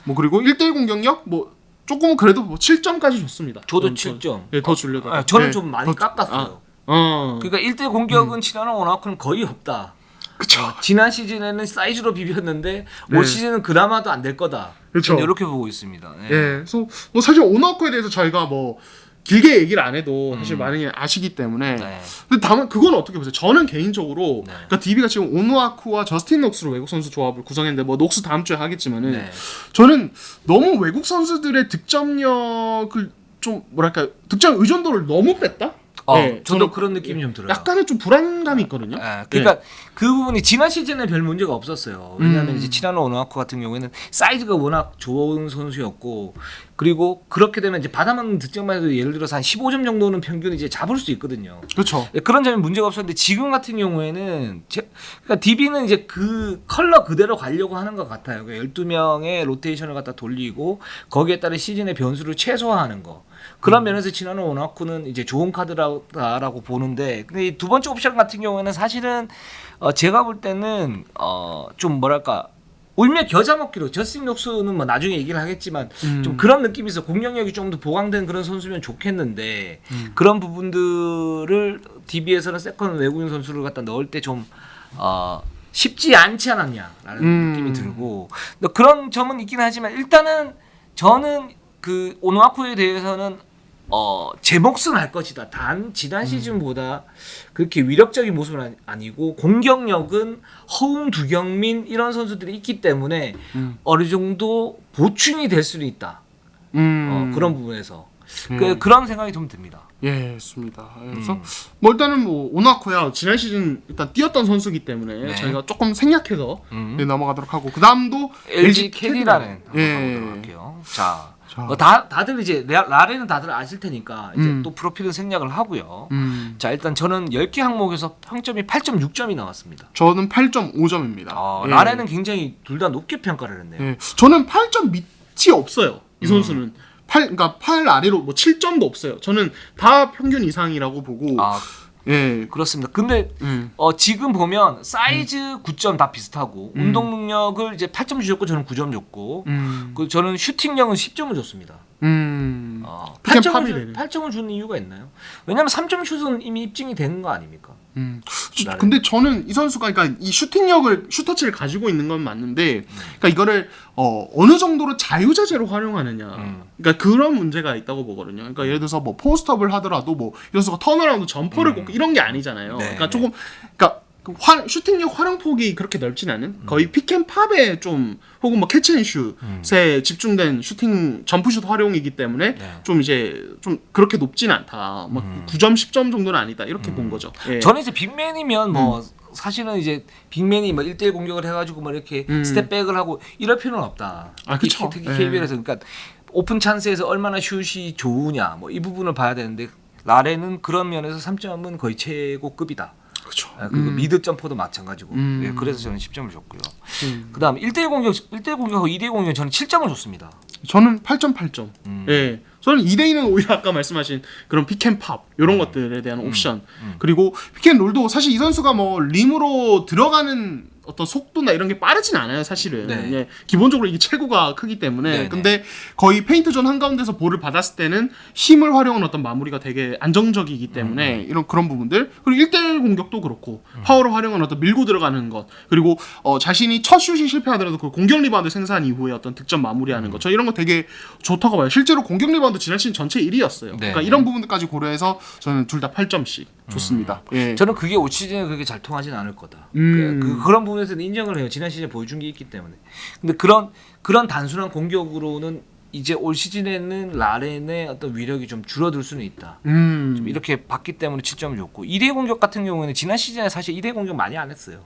뭐 그리고 1대1 공격력 뭐 조금 그래도 뭐 7점까지 줬습니다. 저도 7점. 더 주려다가. 저는 좀 많이 깎았어요. 어. 그러니까 1대 공격은 치라는 워낙은 거의 없다. 그쵸. 지난 시즌에는 사이즈로 비볐는데 네. 올 시즌은 그나마도 안 될 거다. 그쵸. 이렇게 보고 있습니다. 네. 예. 그래서 뭐 사실 오너코에 대해서 저희가 뭐 길게 얘기를 안 해도 사실 많이 아시기 때문에. 네. 근데 다만 그건 어떻게 보세요? 저는 개인적으로 네. 그러니까 DB가 지금 오누아쿠와 저스틴 녹스로 외국 선수 조합을 구성했는데 뭐 녹스 다음 주에 하겠지만은 네. 저는 너무 외국 선수들의 득점력을 좀 뭐랄까 득점 의존도를 너무 뺐다. 네, 저도 저는 그런 느낌이 좀 들어요. 약간의 좀 불안감이 있거든요. 그러니까 그 부분이 지난 시즌에 별 문제가 없었어요. 왜냐하면 이제 치라노 오노아코 같은 경우에는 사이즈가 워낙 좋은 선수였고, 그리고 그렇게 되면 이제 받아맞는 득점만 해도 예를 들어서 한 15점 정도는 평균 이제 잡을 수 있거든요. 그렇죠. 그런 점이 문제가 없었는데 지금 같은 경우에는 그러니까 DB는 이제 그 컬러 그대로 가려고 하는 것 같아요. 12명의 로테이션을 갖다 돌리고 거기에 따른 시즌의 변수를 최소화하는 거. 그런 면에서 치라노 오노아코는 이제 좋은 카드라고 보는데, 근데 이 두 번째 옵션 같은 경우에는 사실은 제가 볼 때는 좀 뭐랄까 울며 겨자 먹기로 저스틴 녹스는 뭐 나중에 얘기를 하겠지만 좀 그런 느낌이 있어. 공격력이 좀 더 보강된 그런 선수면 좋겠는데 그런 부분들을 DB에서는 세컨 외국인 선수를 갖다 넣을 때 좀 쉽지 않지 않았냐라는 느낌이 들고, 그런 점은 있긴 하지만 일단은 저는 그 오노아쿠에 대해서는 제 몫은 할 것이다. 단 지난 시즌보다 그렇게 위력적인 모습은 아니고 공격력은 허웅, 두경민 이런 선수들이 있기 때문에 어느 정도 보충이 될 수는 있다. 그런 부분에서 그런 생각이 좀 듭니다. 예, 맞습니다. 그래서 뭐 일단은 뭐 오나코야 지난 시즌 일단 뛰었던 선수이기 때문에 네. 저희가 조금 생략해서 넘어가도록 하고 그 다음도 LG 캐디라는 예. 할게요. 자, 다들 이제 라레는 다들 아실 테니까 이제 또 프로필은 생략을 하고요. 자, 일단 저는 10개 항목에서 평점이 8.6점이 나왔습니다. 저는 8.5점입니다. 라레는 굉장히 둘 다 높게 평가를 했네요. 예. 저는 8점 밑이 없어요. 이 선수는. 그러니까 8 아래로 뭐 7점도 없어요. 저는 다 평균 이상이라고 보고. 예. 그렇습니다. 근데 지금 보면 사이즈 9점 다 비슷하고 운동 능력을 이제 8점 주셨고 저는 9점 줬고 그 저는 슈팅력은 10점을 줬습니다. 8점을 준 이유가 있나요? 왜냐면 3점 슛은 이미 입증이 되는 거 아닙니까? 근데 저는 이 선수가 그러니까 이 슈터치를 가지고 있는 건 맞는데 그러니까 이거를 어느 정도로 자유자재로 활용하느냐 그러니까 그런 문제가 있다고 보거든요. 그러니까 예를 들어서 뭐 포스트업을 하더라도 뭐 이 선수가 턴어라운드 점퍼를 꼭 이런 게 아니잖아요. 네, 그러니까 조금 그러니까 슈팅력 활용폭이 그렇게 넓진 않은 거의 픽앤팝에 좀 혹은 뭐 캐치앤슛에 집중된 슈팅 점프슛 활용이기 때문에 좀 이제 좀 그렇게 높진 않다. 막 9점 10점 정도는 아니다. 이렇게 본 거죠. 예. 저는 이제 빅맨이면 뭐 사실은 이제 빅맨이 뭐 1대1 공격을 해가지고 뭐 이렇게 스텝백을 하고 이럴 필요는 없다. 그쵸. 특히 KBL에서 그러니까 오픈 찬스에서 얼마나 슛이 좋으냐 뭐 이 부분을 봐야 되는데 라레는 그런 면에서 3점은 거의 최고급이다. 그렇죠. 그리고 미드 점퍼도 마찬가지고. 네, 그래서 저는 10점을 줬고요. 그다음 1대1 공격하고 2대1 공격 저는 7점을 줬습니다. 저는 8.8점. 예. 저는 2대2는 오히려 아까 말씀하신 그런 픽앤팝 이런 것들에 대한 옵션 그리고 픽앤롤도 사실 이 선수가 뭐 림으로 들어가는 어떤 속도나 이런 게 빠르진 않아요 사실은. 네. 예. 기본적으로 이게 체구가 크기 때문에 네네. 근데 거의 페인트존 한가운데서 볼을 받았을 때는 힘을 활용한 어떤 마무리가 되게 안정적이기 때문에 이런 그런 부분들 그리고 1대1 공격도 그렇고 파워를 활용한 어떤 밀고 들어가는 것 그리고 자신이 첫 슛이 실패하더라도 그 공격 리바운드 생산 이후에 어떤 득점 마무리하는 것 저 이런 거 되게 좋다고 봐요. 실제로 공격 리바운드 지난 시즌 전체 1위였어요. 그러니까 이런 부분들까지 고려해서 저는 둘 다 8점씩 줬습니다. 예. 저는 그게 올 시즌에 그렇게 잘 통하진 않을 거다. 그런 부분에서는 인정을 해요. 지난 시즌에 보여준 게 있기 때문에. 근데 그런 단순한 공격으로는 이제 올 시즌에는 라렌의 어떤 위력이 좀 줄어들 수는 있다. 좀 이렇게 봤기 때문에 7점을 줬고 2대 공격 같은 경우에는 지난 시즌에 사실 2대 공격 많이 안 했어요.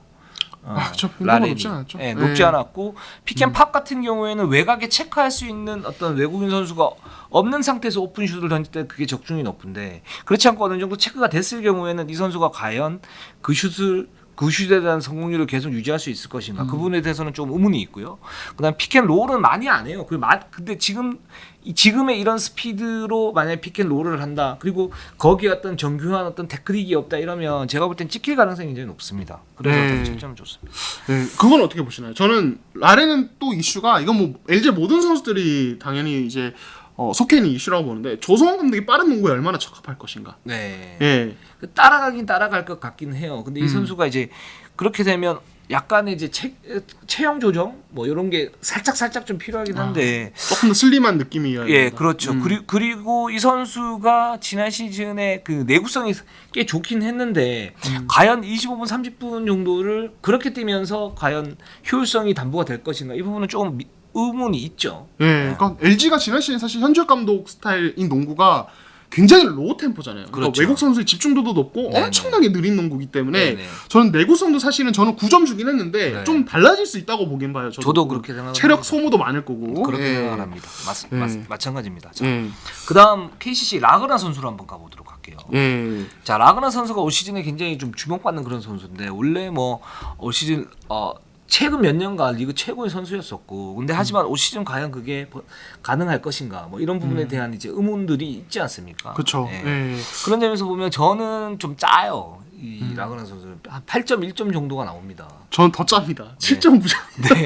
저 라렌이 높지 않았죠. 높지 않았고 픽앤팝 같은 경우에는 외곽에 체크할 수 있는 어떤 외국인 선수가 없는 상태에서 오픈슛을 던질 때 그게 적중이 높은데 그렇지 않고 어느 정도 체크가 됐을 경우에는 이 선수가 과연 그 슛에 대한 성공률을 계속 유지할 수 있을 것인가 그 부분에 대해서는 좀 의문이 있고요. 그다음 픽앤롤은 많이 안 해요. 근데 지금의 이런 스피드로 만약에 픽앤롤을 한다. 그리고 거기에 어떤 정교한 어떤 테크닉이 없다 이러면 제가 볼 땐 찍힐 가능성이 굉장히 높습니다. 그래서 저는 7점을 줬습니다. 네, 그건 어떻게 보시나요? 저는 라렌은 또 이슈가 이건 뭐 LG 모든 선수들이 당연히 이제 속해 있는 이슈라고 보는데 조성원 감독이 빠른 농구에 얼마나 적합할 것인가. 네. 예. 따라가긴 따라갈 것 같긴 해요. 근데 이 선수가 이제 그렇게 되면 약간의 이제 체형 조정 뭐 이런 게 살짝 좀 필요하긴 한데 조금 더 슬림한 느낌이어야 예, 된다. 그렇죠. 그리고 이 선수가 지난 시즌에 그 내구성이 꽤 좋긴 했는데 과연 25분 30분 정도를 그렇게 뛰면서 과연 효율성이 담보가 될 것인가 이 부분은 조금 의문이 있죠. 예, 그러니까 LG가 지난 시즌 사실 현주혁 감독 스타일인 농구가 굉장히 로우 템포잖아요. 그러니까 그렇죠. 외국 선수의 집중도도 높고 네네. 엄청나게 느린 농구기 때문에 네네. 저는 내구성도 사실은 저는 9점 주긴 했는데 네. 좀 달라질 수 있다고 보긴 봐요. 저도 그렇게 생각합니다. 체력 소모도 많을 거고. 그렇게 예. 생각합니다. 마찬가지입니다. 자, 예. 그다음 KCC 라그나 선수로 한번 가보도록 할게요. 예. 자, 라그나 선수가 올 시즌에 굉장히 좀 주목받는 그런 선수인데 원래 뭐 올 시즌 최근 몇 년간 리그 최고의 선수였었고 근데 하지만 올 시즌 과연 그게 가능할 것인가 뭐 이런 부분에 대한 이제 의문들이 있지 않습니까? 그렇죠. 예. 예. 그런 점에서 보면 저는 좀 짜요. 이 라그나 선수는 한 8.1점 정도가 나옵니다. 저는 더 짭니다. 7.9점. 네.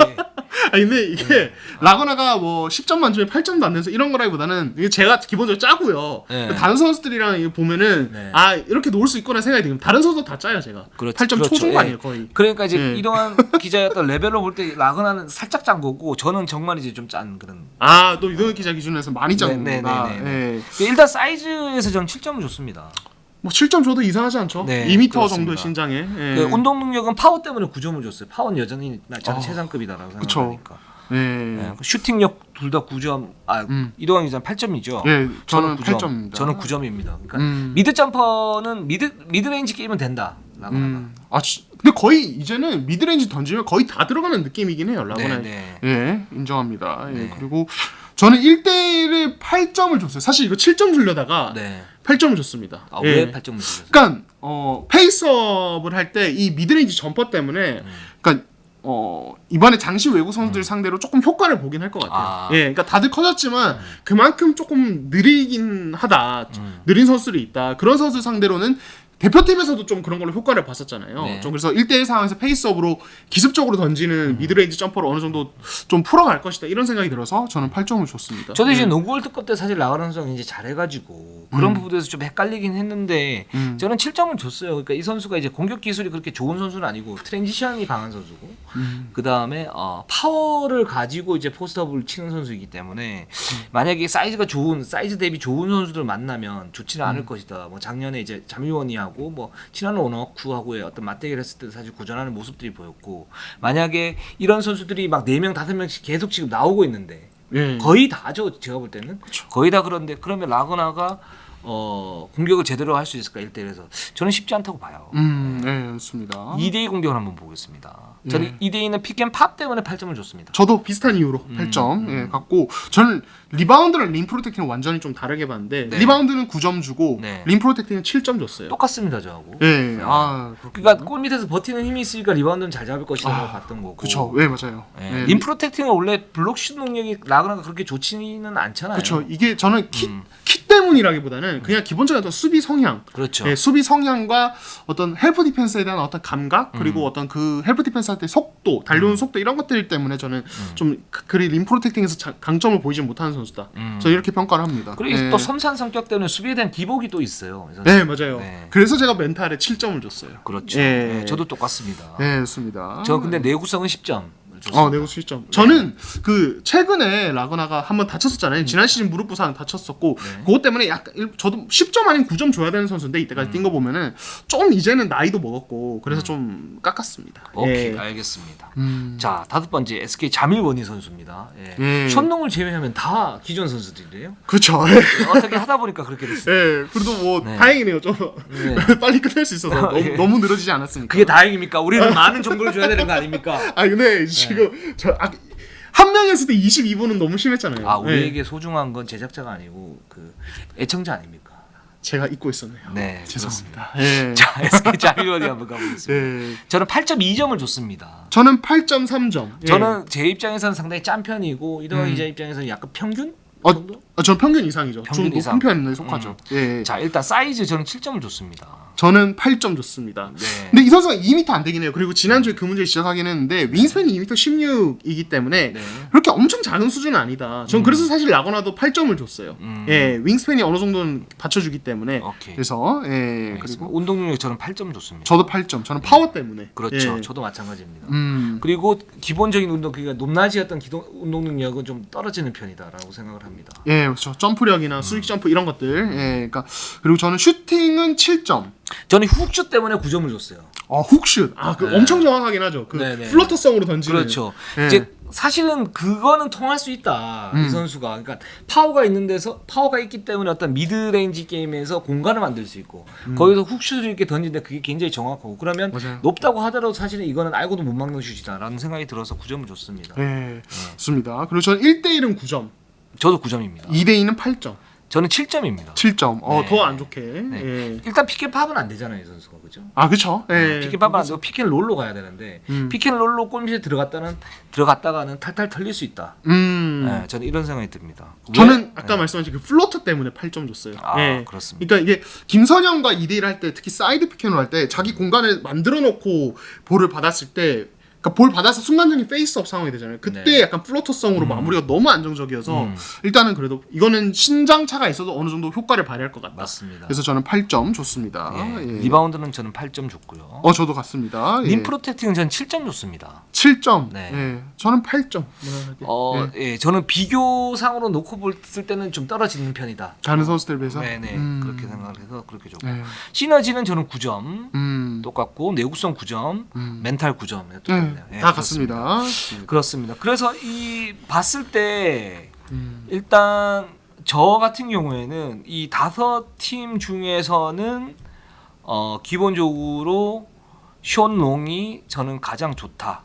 아니 근데 이게 라거나가 뭐 10점 만점에 8점도 안 돼서 이런 거라기보다는 이게 제가 기본적으로 짜고요. 네. 다른 선수들이랑 이거 보면은 네. 아 이렇게 놓을 수 있구나 생각이 들면 다른 선수 다 짜요 제가. 그렇죠. 8점 그렇죠. 초중반이에요 예. 거의. 그러니까 이제 예. 이러한 기자였던 레벨로 볼 때 라그나는 살짝 짠 거고 저는 정말 이제 좀 짠 그런. 아또 이동혁 기자 기준에서 많이 짠 네, 거구나. 네, 네, 네. 예. 일단 사이즈에서 저는 7점을 줬습니다. 뭐 7점 줘도 이상하지 않죠? 네, 2m 그렇습니다. 정도의 신장에. 예. 그 운동 능력은 파워 때문에 9점을 줬어요. 파워는 여전히 저는 아, 최상급이다라고 그쵸. 생각하니까. 예. 네, 그 슈팅력 둘 다 9점. 이동환 기자는 8점이죠. 예, 저는 9점. 8점입니다. 저는 9점입니다. 그러니까 음. 미드 점퍼는 미드레인지 게임은 된다. 라그나가. 근데 거의 이제는 미드레인지 던지면 거의 다 들어가는 느낌이긴 해요. 라거나. 네. 예, 인정합니다. 예, 네. 그리고 저는 1대1에 8점을 줬어요. 사실 이거 7점 주려다가 네. 8점을 줬습니다. 아, 예. 왜 8점을 주셨어요? 그러니까 페이스업을 할 때 이 미드레인지 점퍼 때문에 그러니까 이번에 장시 외국 선수들 상대로 조금 효과를 보긴 할 것 같아요. 아. 예, 그러니까 다들 커졌지만 그만큼 조금 느리긴 하다. 느린 선수들이 있다. 그런 선수 상대로는 대표팀에서도 좀 그런 걸로 효과를 봤었잖아요. 네. 좀 그래서 1대1 상황에서 페이스업으로 기습적으로 던지는 미드레인지 점퍼를 어느 정도 좀 풀어갈 것이다. 이런 생각이 들어서 저는 8점을 줬습니다. 저도 이제 예. 농구 월드컵 때 사실 라그나 선수가 이제 잘해가지고 그런 부분에서 좀 헷갈리긴 했는데 저는 7점을 줬어요. 그러니까 이 선수가 이제 공격 기술이 그렇게 좋은 선수는 아니고 트랜지션이 강한 선수고 그 다음에 파워를 가지고 이제 포스트업을 치는 선수이기 때문에 만약에 사이즈 대비 좋은 선수들 만나면 좋지는 않을 것이다. 뭐 작년에 이제 자미원이하고 뭐 친한 오너쿠하고의 어떤 맞대결 했을 때 사실 고전하는 모습들이 보였고 만약에 이런 선수들이 막 4명 5명씩 계속 지금 나오고 있는데 예. 거의 다죠. 제가 볼 때는 거의 다 그런데 그러면 라그나가 공격을 제대로 할 수 있을까 1대1에서 저는 쉽지 않다고 봐요. 네, 좋습니다. 2대2 공격을 한번 보겠습니다. 저는 2대2는 픽앤팝 때문에 8점을 줬습니다. 저도 비슷한 이유로 8점 예, 갖고 저는 리바운드랑 림 프로텍팅은 완전히 좀 다르게 봤는데 네. 리바운드는 9점 주고 네. 림 프로텍팅은 7점 줬어요. 똑같습니다 저하고. 예, 아 그러니까 골 밑에서 버티는 힘이 있으니까 리바운드는 잘 잡을 것이라고 봤던 거고. 그렇죠. 예, 맞아요. 예. 예, 림 프로텍팅은 원래 블록슛 능력이 라그나가 그렇게 좋지는 않잖아요. 그렇죠. 이게 저는 키 때문이라기보다는 그냥 기본적인 어떤 수비 성향, 그렇죠. 예, 수비 성향과 어떤 헬프 디펜스에 대한 어떤 감각 그리고 어떤 그 헬프 디펜스 할 때 속도, 달려오는 속도 이런 것들 때문에 저는 좀 그리 림 프로텍팅에서 강점을 보이지 못하는 선수다. 저는 이렇게 평가를 합니다. 그리고 예. 또 섬세한 성격 때문에 수비에 대한 기복이 또 있어요. 그래서 네, 맞아요. 네. 그래서 제가 멘탈에 7점을 줬어요. 그렇죠. 예. 네, 저도 똑같습니다. 네, 좋습니다. 저 근데 내구성은 10점. 줬습니다. 내고 7점. 저는 그 최근에 라거나가 한번 다쳤었잖아요. 지난 시즌 무릎 부상 다쳤었고 그것 때문에 약간 저도 10점 아닌 9점 줘야 되는 선수인데 이때까지 뛴 거 보면은 좀 이제는 나이도 먹었고 그래서 좀 깎았습니다. 오케이, 예. 알겠습니다. 자, 5번째 SK 자밀원희 선수입니다. 예. 예. 션농을 제외하면 다 기존 선수들이래요. 그렇죠. 어떻게 하다 보니까 그렇게 됐어요. 예, 그래도 뭐 네. 다행이네요. 좀 네. 빨리 끝낼 수 있어서 예. 너무 늘어지지 않았으니까. 그게 다행입니까? 우리는 많은 정보를 줘야 되는 거 아닙니까? 근데 지금 한 명이었을 때 22분은 너무 심했잖아요. 아, 예. 우리에게 소중한 건 제작자가 아니고 그 애청자 아닙니까? 제가 잊고 있었네요. 네, 죄송합니다. 예. 자, SK 자밀원희 한번 가보겠습니다. 예. 저는 8.2점을 줬습니다. 저는 8.3점. 예. 저는 제 입장에서는 상당히 짠 편이고 이동환 기자 입장에서는 약간 평균 정도? 저는 평균 이상이죠. 평균 좀 이상. 높은 편에 속하죠. 예. 자, 일단 사이즈 저는 7점을 줬습니다. 저는 8점 줬습니다. 네. 근데 이 선수가 2m 안 되긴 해요. 그리고 지난주에 그 문제를 지적하긴 했는데 윙스팬이 2m 16이기 때문에 네. 그렇게 엄청 작은 수준은 아니다. 전 그래서 사실 라거나도 8점을 줬어요. 예, 윙스팬이 어느 정도는 받쳐주기 때문에. 오케이. 그래서 예, 알겠습니다. 그리고 운동 능력 저는 8점 줬습니다. 저도 8점. 저는 파워 때문에. 그렇죠. 예. 저도 마찬가지입니다. 그리고 기본적인 운동 그러니까 높낮이였던 운동 능력은 좀 떨어지는 편이다라고 생각을 합니다. 예, 그렇죠. 점프력이나 수직 점프 이런 것들. 예, 그러니까 그리고 저는 슈팅은 7점. 저는 훅슛 때문에 9점을 줬어요. 훅슛. 그 네. 엄청 정확하긴 하죠. 그 네, 네. 플러터성으로 던지는. 그렇죠. 예. 이제 사실은 그거는 통할 수 있다. 이 선수가. 그러니까 파워가 있는 데서 파워가 있기 때문에 어떤 미드레인지 게임에서 공간을 만들 수 있고 거기서 훅슛을 이렇게 던지는데 그게 굉장히 정확하고 그러면 맞아요. 높다고 하더라도 사실은 이거는 알고도 못 막는 슛이다라는 생각이 들어서 9점을 줬습니다. 예, 좋습니다. 그리고 저는 1대1은 9점, 저도 9점입니다. 2대2는 8점, 저는 7점입니다. 7점. 네. 더 안 좋게. 네. 예. 일단 피켓팝은 안 되잖아요, 이 선수가. 그죠? 그쵸. 예. 피켓팝은 안 되고 피켓롤로 가야 되는데 피켓롤로 골밑에 들어갔다가는 탈탈 털릴 수 있다. 네, 저는 이런 생각이 듭니다. 저는 아까 말씀하신 그 플로터 때문에 8점 줬어요. 예. 그렇습니다. 그러니까 이게 김선영과 2대1 할 때 특히 사이드 피켓롤 할 때 자기 공간을 만들어 놓고 볼을 받았을 때 그러니까 볼 받아서 순간적인 페이스업 상황이 되잖아요. 그때 네. 약간 플로터성으로 마무리가 너무 안정적이어서 일단은 그래도 이거는 신장차가 있어도 어느 정도 효과를 발휘할 것 같다. 맞습니다. 그래서 저는 8점 줬습니다. 예. 예. 리바운드는 저는 8점 줬고요. 저도 같습니다. 예. 림 프로텍팅은 저는 7점 줬습니다. 7점. 네. 예. 저는 8점. 예, 저는 비교상으로 놓고 봤을 때는 좀 떨어지는 편이다. 다른 선수들 비해서. 네네 그렇게 생각을 해서 그렇게 줬고 네. 시너지는 저는 9점 똑같고 내구성 9점 멘탈 9점 똑같네요. 예, 다 그렇습니다. 같습니다. 그렇습니다. 그래서 이 봤을 때 일단 저 같은 경우에는 이 5팀 중에서는 기본적으로 션 롱이 저는 가장 좋다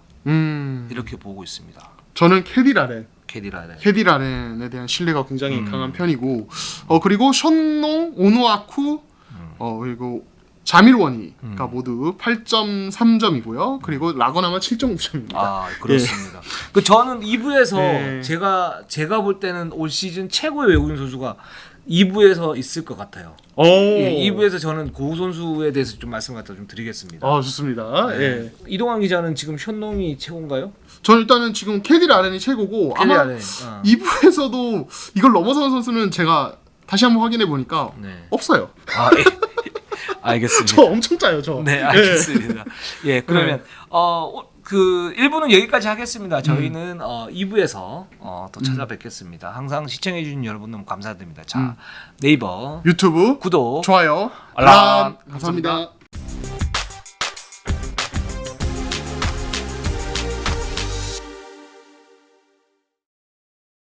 이렇게 보고 있습니다. 저는 캐디라렌. 캐디라렌. 캐디라렌에 대한 신뢰가 굉장히 강한 편이고 그리고 션농, 오누아쿠 그리고 자밀원이가 모두 8.3점이고요. 그리고 라거나만 7.9점입니다. 그렇습니다. 그 저는 2부에서 네. 제가 볼 때는 올 시즌 최고의 외국인 선수가 2부에서 있을 것 같아요. 오. 예, 2부에서 저는 고우 선수에 대해서 좀 말씀을 갖다 좀 드리겠습니다. 좋습니다. 예. 이동환 기자는 지금 현농이 최고인가요? 저는 일단은 지금 캐디라렌이 최고고 아마 캐디라렌. 2부에서도 이걸 넘어서는 선수는 제가 다시 한번 확인해 보니까 네. 없어요. 예. 알겠습니다. 저 엄청 짜요, 저. 네, 알겠습니다. 예, 그러면 그 1부는 여기까지 하겠습니다. 저희는 2부에서 또 찾아뵙겠습니다. 항상 시청해 주신 여러분 너무 감사드립니다. 자, 네이버 유튜브 구독 좋아요, 알람 감사합니다.